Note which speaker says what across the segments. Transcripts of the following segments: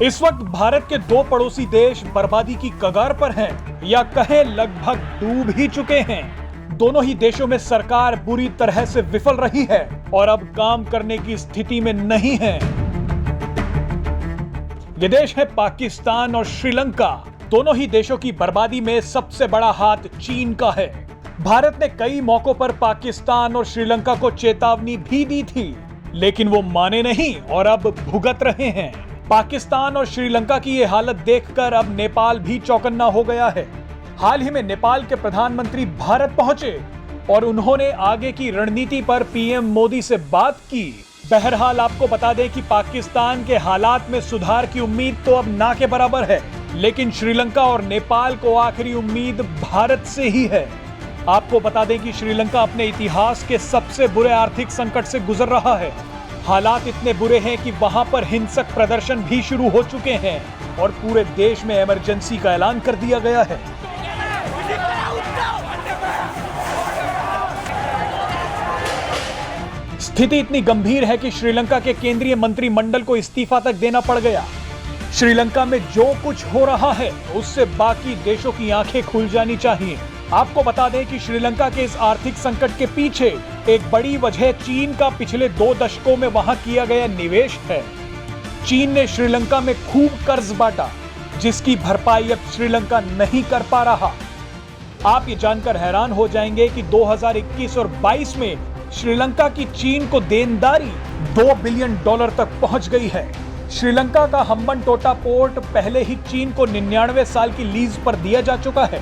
Speaker 1: इस वक्त भारत के दो पड़ोसी देश बर्बादी की कगार पर हैं या कहें लगभग डूब ही चुके हैं। दोनों ही देशों में सरकार बुरी तरह से विफल रही है और अब काम करने की स्थिति में नहीं है। ये देश है पाकिस्तान और श्रीलंका। दोनों ही देशों की बर्बादी में सबसे बड़ा हाथ चीन का है। भारत ने कई मौकों पर पाकिस्तान और श्रीलंका को चेतावनी भी दी थी, लेकिन वो माने नहीं और अब भुगत रहे हैं। पाकिस्तान और श्रीलंका की ये हालत देखकर अब नेपाल भी चौकन्ना हो गया है। हाल ही में नेपाल के प्रधानमंत्री भारत पहुंचे और उन्होंने आगे की रणनीति पर पीएम मोदी से बात की। बहरहाल आपको बता दें कि पाकिस्तान के हालात में सुधार की उम्मीद तो अब ना के बराबर है, लेकिन श्रीलंका और नेपाल को आखिरी उम्मीद भारत से ही है। आपको बता दें कि श्रीलंका अपने इतिहास के सबसे बुरे आर्थिक संकट से गुजर रहा है। हालात इतने बुरे हैं कि वहां पर हिंसक प्रदर्शन भी शुरू हो चुके हैं और पूरे देश में इमरजेंसी का ऐलान कर दिया गया है। स्थिति इतनी गंभीर है कि श्रीलंका के केंद्रीय मंत्रिमंडल को इस्तीफा तक देना पड़ गया। श्रीलंका में जो कुछ हो रहा है उससे बाकी देशों की आंखें खुल जानी चाहिए। आपको बता दें कि श्रीलंका के इस आर्थिक संकट के पीछे एक बड़ी वजह चीन का पिछले 2 दशकों में वहां किया गया निवेश है। चीन ने श्रीलंका में खूब कर्ज बांटा, जिसकी भरपाई अब श्रीलंका नहीं कर पा रहा। आप ये जानकर हैरान हो जाएंगे कि 2021 और 22 में श्रीलंका की चीन को देनदारी $2 बिलियन तक पहुंच गई है। श्रीलंका का हम्बनटोटा पोर्ट पहले ही चीन को 99 साल की लीज पर दिया जा चुका है।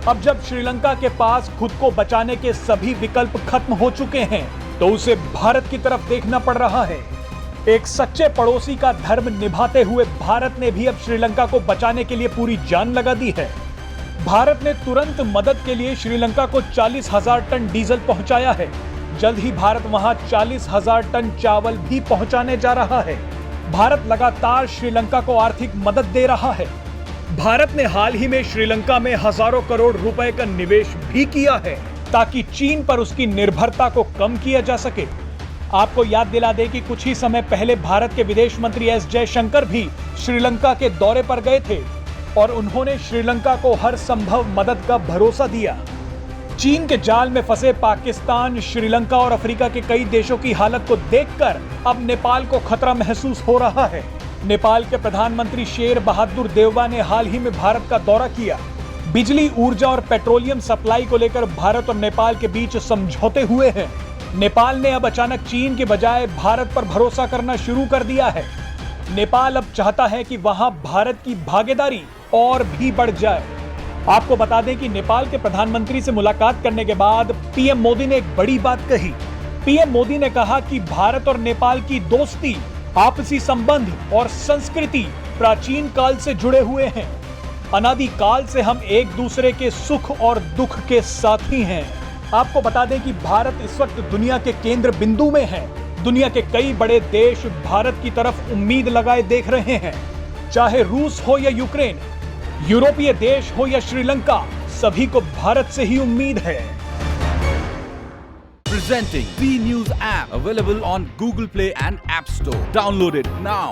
Speaker 1: अब जब श्रीलंका के पास खुद को बचाने के सभी विकल्प खत्म हो चुके हैं, तो उसे भारत की तरफ देखना पड़ रहा है। एक सच्चे पड़ोसी का धर्म निभाते हुए भारत ने भी अब श्रीलंका को बचाने के लिए पूरी जान लगा दी है। भारत ने तुरंत मदद के लिए श्रीलंका को 40,000 टन डीजल पहुंचाया है। जल्द ही भारत वहां 40,000 टन चावल भी पहुंचाने जा रहा है। भारत लगातार श्रीलंका को आर्थिक मदद दे रहा है। भारत ने हाल ही में श्रीलंका में हजारों करोड़ रुपए का निवेश भी किया है, ताकि चीन पर उसकी निर्भरता को कम किया जा सके। आपको याद दिला दें कि कुछ ही समय पहले भारत के विदेश मंत्री एस जयशंकर भी श्रीलंका के दौरे पर गए थे और उन्होंने श्रीलंका को हर संभव मदद का भरोसा दिया। चीन के जाल में फंसे पाकिस्तान, श्रीलंका और अफ्रीका के कई देशों की हालत को देखकर अब नेपाल को खतरा महसूस हो रहा है। नेपाल के प्रधानमंत्री शेर बहादुर देउबा ने हाल ही में भारत का दौरा किया। बिजली, ऊर्जा और पेट्रोलियम सप्लाई को लेकर भारत और नेपाल के बीच समझौते हुए हैं। नेपाल ने अब अचानक चीन के बजाय भारत पर भरोसा करना शुरू कर दिया है। नेपाल अब चाहता है कि वहां भारत की भागीदारी और भी बढ़ जाए। आपको बता दें कि नेपाल के प्रधानमंत्री से मुलाकात करने के बाद पीएम मोदी ने एक बड़ी बात कही। पीएम मोदी ने कहा कि भारत और नेपाल की दोस्ती, आपसी संबंध और संस्कृति प्राचीन काल से जुड़े हुए हैं। अनादि काल से हम एक दूसरे के सुख और दुख के साथी हैं। आपको बता दें कि भारत इस वक्त दुनिया के केंद्र बिंदु में है। दुनिया के कई बड़े देश भारत की तरफ उम्मीद लगाए देख रहे हैं। चाहे रूस हो या यूक्रेन, यूरोपीय देश हो या श्रीलंका, सभी को भारत से ही उम्मीद है।
Speaker 2: Presenting B News app, available on Google Play and App Store. Download it now.